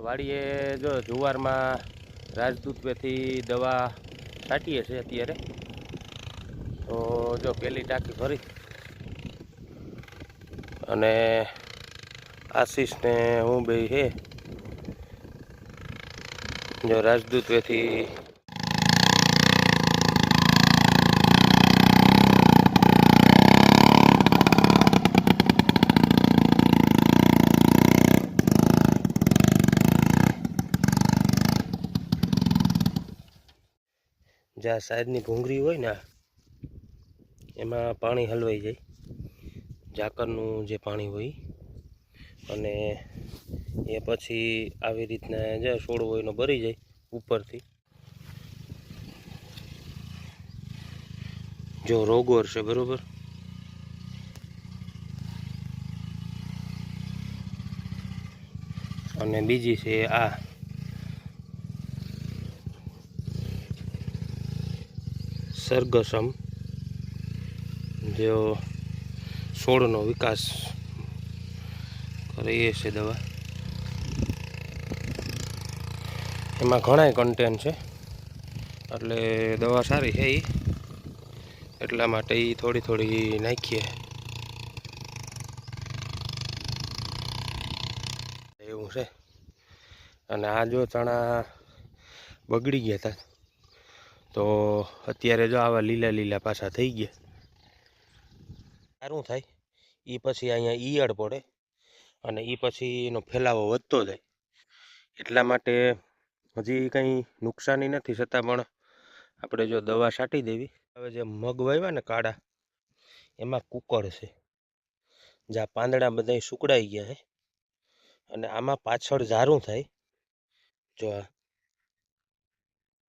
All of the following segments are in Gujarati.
વાડીએ જો જુવારમાં રાજદૂત વેથી દવા છાંટીએ છે અત્યારે. તો જો પેલી ટાંકી ભરી અને આશીષ ને હું બે હે જો રાજદૂત વેથી જ્યાં સાઈડની ભૂંગળી હોય ને એમાં પાણી હલવાઈ જાય, ઝાકરનું જે પાણી હોય, અને એ પછી આવી રીતના જે છોડ હોય એનો ભરી જાય ઉપરથી. જો રોગોર છે બરોબર, અને બીજી છે આ સરગસમ, જો છોડનો વિકાસ કરે એ છે દવા. એમાં ઘણાય કન્ટેન્ટ છે એટલે દવા સારી છે એ, એટલા માટે એ થોડી થોડી નાખીએ એવું છે. અને આ જો ચણા બગડી ગયા હતા તો અત્યારે જો આવા લીલા લીલા પાછા થઈ ગયા. સારું થાય એ પછી અહીંયા ઈયળ પડે અને એ પછી એનો ફેલાવો વધતો જાય. એટલા માટે હજી કંઈ નુકસાની નથી, છતાં પણ આપણે જો દવા છાંટી દેવી. હવે જે મગ વાવ્યા ને કાળા, એમાં કુકળ છે, જ્યાં પાંદડા બધા સુકડાઈ ગયા છે અને આમાં પાછળ ઝારું થાય. જો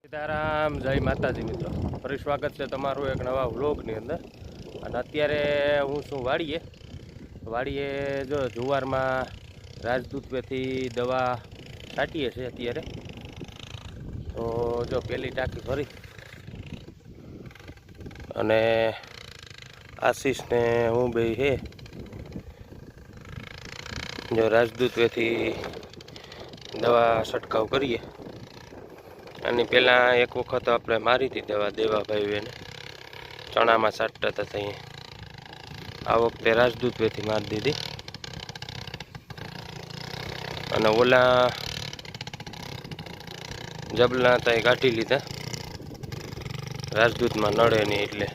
સીતારામ, જય માતાજી મિત્રો, ફરી સ્વાગત છે તમારું એક નવા વ્લોગની અંદર. અને અત્યારે હું છું વાડીએ જો જુવારમાં રાજદૂત વેથી દવા છાંટીએ છે અત્યારે. તો જો પેલી ટાંકી ભરી અને આશીષ ને હું બે હે જો રાજદૂત વેથી દવા છંટકાવ કરીએ. અને પહેલાં એક વખત આપણે મારી હતી દવા દેવાભાઈ એને ચણામાં છાંટતા હતા ત્યાં. આ વખતે રાજદૂત વેથી મારી દીધી. અને ઓલા જબલા ત્યાં કાઢી લીધા, રાજદૂતમાં નડે નહીં એટલે.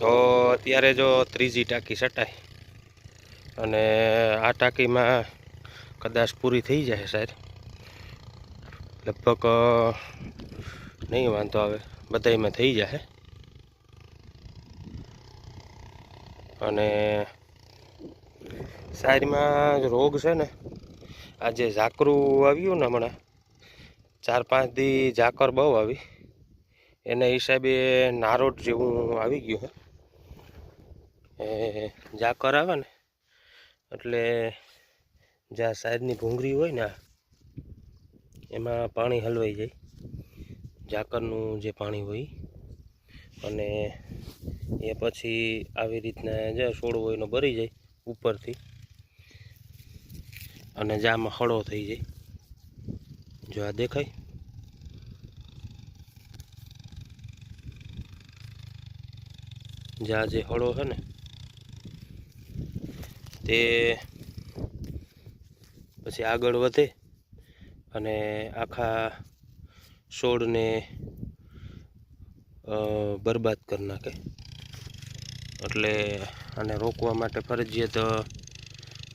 તો અત્યારે જો ત્રીજી ટાંકી છટાય અને આ ટાંકીમાં કદાચ પૂરી થઈ જાય સાહેબ, લગભગ નહીં વાંધો આવે, બધામાં થઈ જાય. અને સાઈડમાં રોગ છે ને, આ જે ઝાકરું આવ્યું ને હમણાં 4-5 દી ઝાકર બહુ આવી, એના હિસાબે નારોટ જેવું આવી ગયું છે. ઝાકર આવે ને એટલે જ્યાં સાઈડની ભૂંગળી હોય ને એમાં પાણી હલવાઈ જાય, ઝાકરનું જે પાણી હોય, અને એ પછી આવી રીતના જે છોડ હોય એનો ભરી જાય ઉપરથી, અને જામાં હળો થઈ જાય. જો આ દેખાય, જ્યાં જે હળો છે ને તે પછી આગળ વધે અને આખા છોડને બરબાદ કરી નાખે. એટલે આને રોકવા માટે ફરજિયાત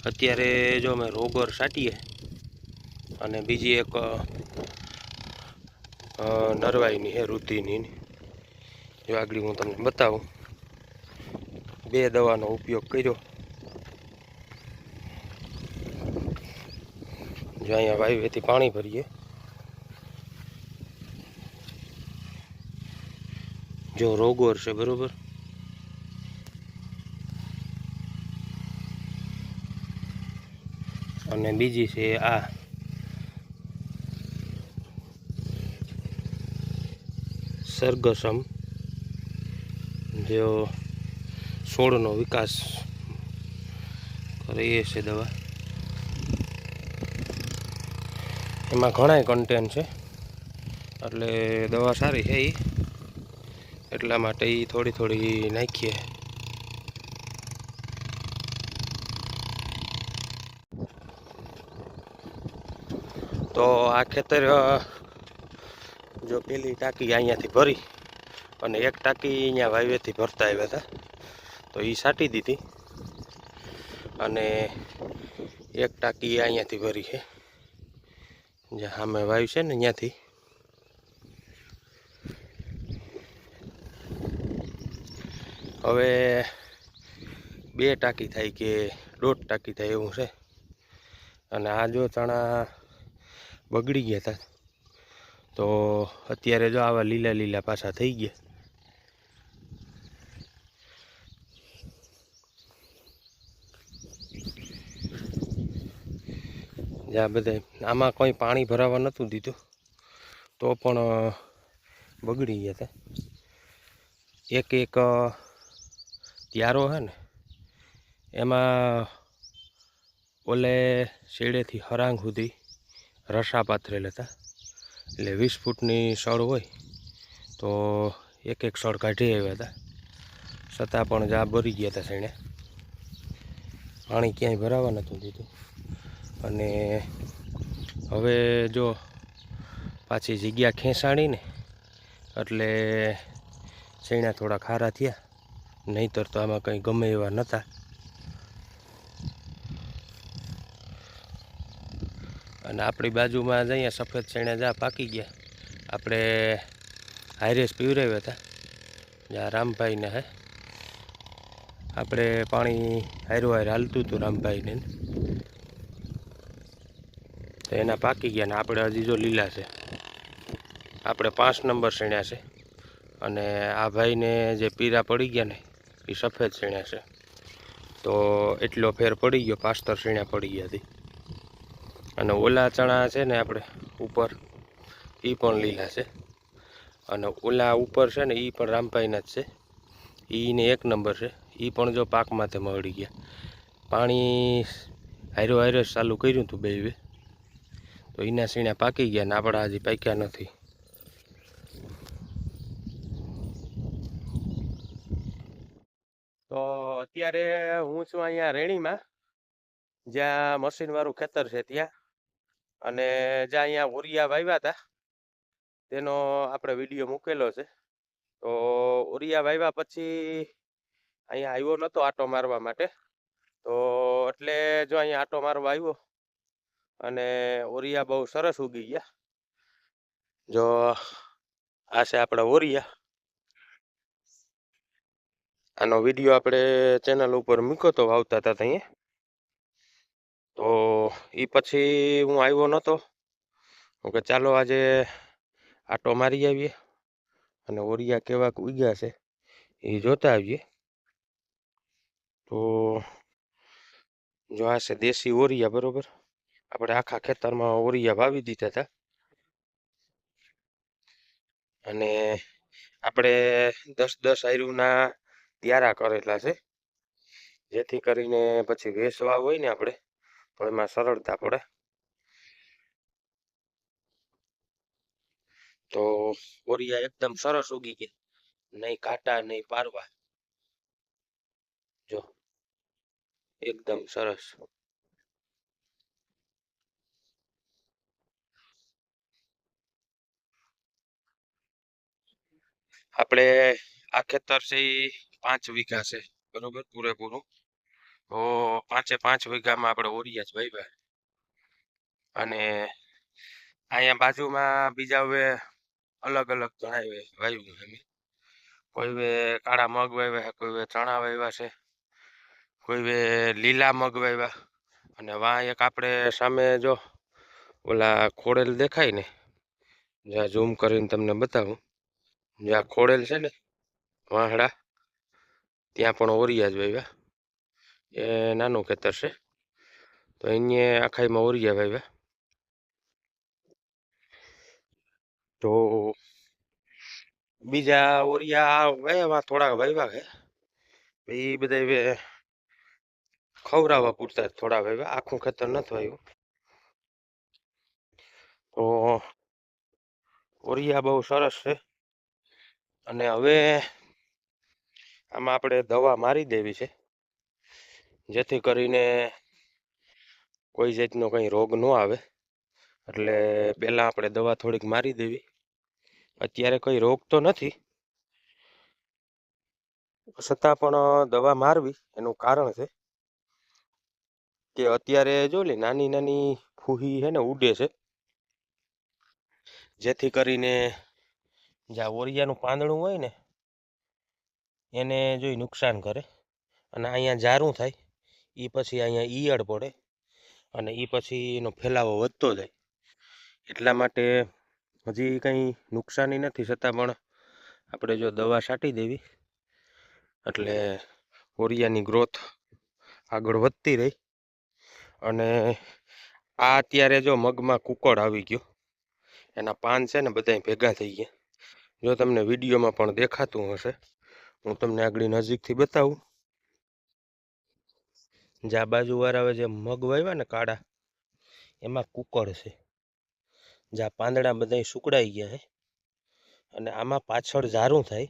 અત્યારે જો અમે રોગર છાંટીએ, અને બીજી એક નરવાઈની હે રુધિની, જો આગળ હું તમને બતાવું. 2 દવાનો ઉપયોગ કર્યો. જો અહીંયા વાયુવેથી પાણી ભરીએ જો રોગોર છે બરોબર, અને બીજી છે આ સરગસમ, જો છોડનો વિકાસ કરે એ છે દવા. એમાં ઘણાય કન્ટેન્ટ છે, એટલે દવા સારી છે એ, એટલા માટે એ થોડી થોડી નાખીએ. તો આ ખેતર જો પેલી ટાંકી અહીંયાથી ભરી અને એક ટાંકી અહીંયા વાવેથી ભરતા આવ્યા હતા, તો એ સાટી દીધી, અને એક ટાંકી અહીંયાથી ભરી છે, જ્યાં સામે વાયુ છે ને ત્યાંથી. હવે 2 ટાંકી થાય કે 1.5 ટાંકી થાય એવું છે. અને આ જો ચણા બગડી ગયા હતા, તો અત્યારે જો આવા લીલા લીલા પાછા થઈ ગયા. જ્યાં બધા આમાં કોઈ પાણી ભરાવા નહોતું દીધું, તો પણ બગડી ગયા હતા. એક એક ત્યારો છે ને, એમાં ઓલે શેડેથી હરાંગ સુધી રસા પાથરેલા હતા. એટલે 20 ફૂટની સળ હોય તો એક એક સળ કાઢી આવ્યા હતા, છતાં પણ જા ભરી ગયા હતા શેણે. પાણી ક્યાંય ભરાવા નહોતું દીધું. અને હવે જો પાછી જગ્યા ખેંચાણીને એટલે શેણા થોડા ખારા થયા, નહીંતર તો આમાં કંઈ ગમે એવા નહોતા. અને આપણી બાજુમાં જ અહીંયા સફેદ શેણા જા પાકી ગયા. આપણે હાઈરેસ પીવરાવ્યા હતા, જ્યાં રામભાઈને હે, આપણે પાણી હારો હાર હાલતું હતું રામભાઈને, તો એના પાકી ગયા. ને આપણે હજી જો લીલા છે, આપણે 5 નંબર શેણા છે, અને આ ભાઈને જે પીરા પડી ગયા ને એ સફેદ શેણા છે. તો એટલો ફેર પડી ગયો, 5 શેણા પડી ગયા હતી. અને ઓલા ચણા છે ને આપણે ઉપર, એ પણ લીલા છે. અને ઓલા ઉપર છે ને એ પણ રામભાઈના જ છે, એને 1 નંબર છે. એ પણ જો પાકમાંથી મળી ગયા. પાણી હારો હારો ચાલુ કર્યું હતું 2 તો એના સીણા પાકી ગયા, ને આપણા હજી પાક્યા નથી. તો અત્યારે હું છું અહીંયા રેણીમાં, જ્યાં મશીનવાળું ખેતર છે ત્યાં. અને જ્યાં અહીંયા ઓરિયા વાવ્યા હતા તેનો આપણે વિડીયો મૂકેલો છે. તો ઓરિયા વાવ્યા પછી અહીંયા આવ્યો નહોતો આટો મારવા માટે, તો એટલે જો અહીંયા આટો મારવા આવ્યો, અને ઓરિયા બહુ સરસ ઉગી ગયા. જો આ છે આપણા ઓરિયા. આનો વિડીયો આપણે ચેનલ ઉપર મૂક્યો તો વાવતા હતા અહીંયા. તો એ પછી હું આવ્યો નહોતો, કે ચાલો આજે આટો મારી આવીએ અને ઓરિયા કેવાક ઉગ્યા છે એ જોતા આવીએ. તો જો આ છે દેશી ઓરિયા બરોબર. આપણે આખા ખેતરમાં ઓરિયા વાવી દીધા હતા, અને આપણે 10-10 આયરુના ત્યારા કરેલા છે, જેથી કરીને પછી વેચવા હોય ને આપણે તો એમાં સરળતા પડે. તો ઓરિયા એકદમ સરસ ઉગી ગયા, નહીં કાંટા નહીં પારવા, જો એકદમ સરસ. આપણે આ ખેતર છે એ 5 વીઘા છે બરોબર, પૂરેપૂરું. તો 5 વીઘામાં આપણે ઓરિયા જ વાવ્યા. અને અહીંયા બાજુમાં બીજા હવે અલગ અલગ ઘણા વાવ્યું છે. કોઈ કાળા મગ વાવ્યા, કોઈ ચણા વાવ્યા છે, કોઈ લીલા મગ વાવ્યા. અને વાં એક આપણે સામે જો ઓલા ખોડેલ દેખાય ને, જ્યાં ઝૂમ કરીને તમને બતાવું, જ્યાં ખોડેલ છે ને વાહડા ત્યાં પણ ઓરિયા જ વાવ્યા. એ નાનું ખેતર છે તો અહીંયા આખાઈમાં ઓરિયા વાવ્યા. તો બીજા ઓરિયા વાવ્યા થોડા વાવ્યા છે. એ બધા ખવડાવવા પૂરતા થોડા વાવ્યા, આખું ખેતર નથી વાવ્યું. તો ઓરિયા બહુ સરસ છે. અને હવે આમાં આપણે દવા મારી દેવી છે જેથી કરીને કોઈ જાતનો કંઈ રોગ ન આવે. એટલે પહેલાં આપણે દવા થોડીક મારી દેવી. અત્યારે કંઈ રોગ તો નથી, છતાં પણ દવા મારવી એનું કારણ છે કે અત્યારે જો લે નાની નાની ફૂહી છે ને ઉડે છે, જેથી કરીને જ્યાં ઓરિયાનું પાંદડું હોય ને એને જોઈ નુકસાન કરે. અને અહીંયા જારું થાય એ પછી અહીંયા ઈયળ પડે અને એ પછી એનો ફેલાવો વધતો જાય. એટલા માટે હજી કંઈ નુકસાની નથી, છતાં પણ આપણે જો દવા છાંટી દેવી એટલે ઓરિયાની ગ્રોથ આગળ વધતી રહી. અને આ અત્યારે જો મગમાં કુકળ આવી ગયો, એના પાન છે ને બધા ભેગા થઈ ગયા. જો તમને વિડીયોમાં પણ દેખાતું હશે, હું તમને આગળ નજીકથી બતાવું. જે આ બાજુવાળા જે મગ વાવ્યા ને કાળા, એમાં કુકળ છે. જ્યાં પાંદડા બધા સુકડાઈ ગયા છે અને આમાં પાછળ ઝારું થાય.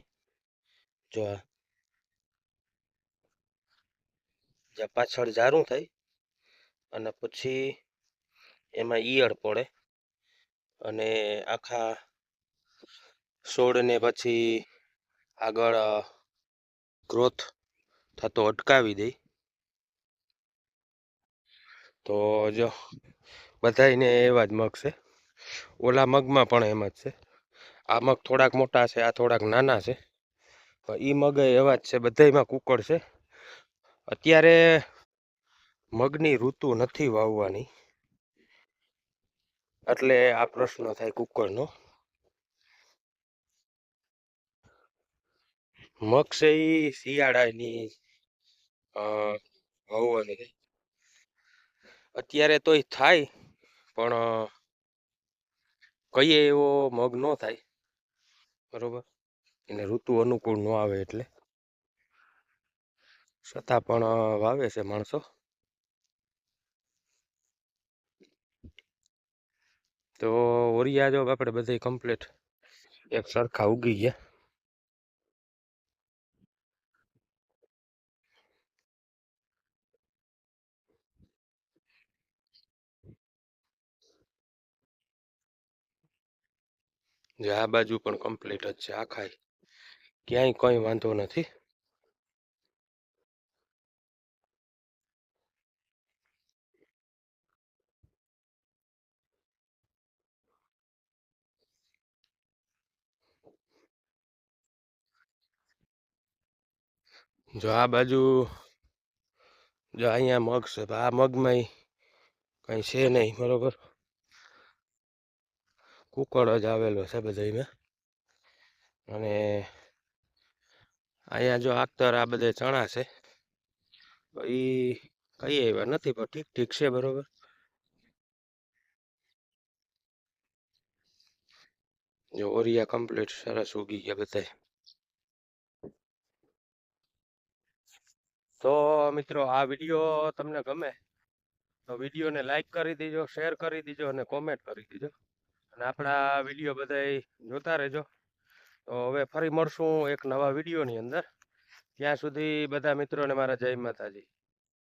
જો જ્યાં પાછળ ઝારું થાય અને પછી એમાં ઈયળ પડે અને આખા છોડને પછી આગળ ગ્રોથ થતો અટકાવી દે. તો જો બધાયને એવા જ મગ છે. ઓલા મગમાં પણ એમ જ છે. આ મગ થોડાક મોટા છે, આ થોડાક નાના છે, પણ એ મગ એવા જ છે. બધાયમાં કુકળ છે. અત્યારે મગની ઋતુ નથી વાવવાની, એટલે આ પ્રશ્ન થાય કુકળનો. મગ છે એ શિયાળાની વાવવાની. અત્યારે તોય થાય પણ કહીએ એવો મગ ન થાય, બરોબર. એને ઋતુ અનુકૂળ ન આવે એટલે, છતાં પણ વાવે છે માણસો. તો ઓરિયા જો આપણે બધે કમ્પ્લીટ એક સરખા ઉગી ગયા. જે આ બાજુ પણ કમ્પ્લીટ જ છે આખાય, ક્યાંય કંઈ વાંધો નથી. જો આ બાજુ જો અહીંયા મગ છે, આ મગમાં કંઈ છે નહીં, બરોબર. કુકળ જ આવેલો છે બધામાં. અને અહીંયા જો આખતર આ બધે ચણા છે, એ કઈ એવા નથી પણ ઠીક ઠીક છે, બરોબર. જો ઓરિયા કમ્પ્લીટ સરસ ઉગી ગયા બધા. તો મિત્રો આ વિડીયો તમને ગમે તો વિડીયોને લાઈક કરી દેજો, શેર કરી દેજો અને કોમેન્ટ કરી દેજો. અને આપણા વિડીયો બધા જોતા રહેજો. તો હવે ફરી મળશું એક નવા વિડીયોની અંદર. ત્યાં સુધી બધા મિત્રોને મારા જય માતાજી.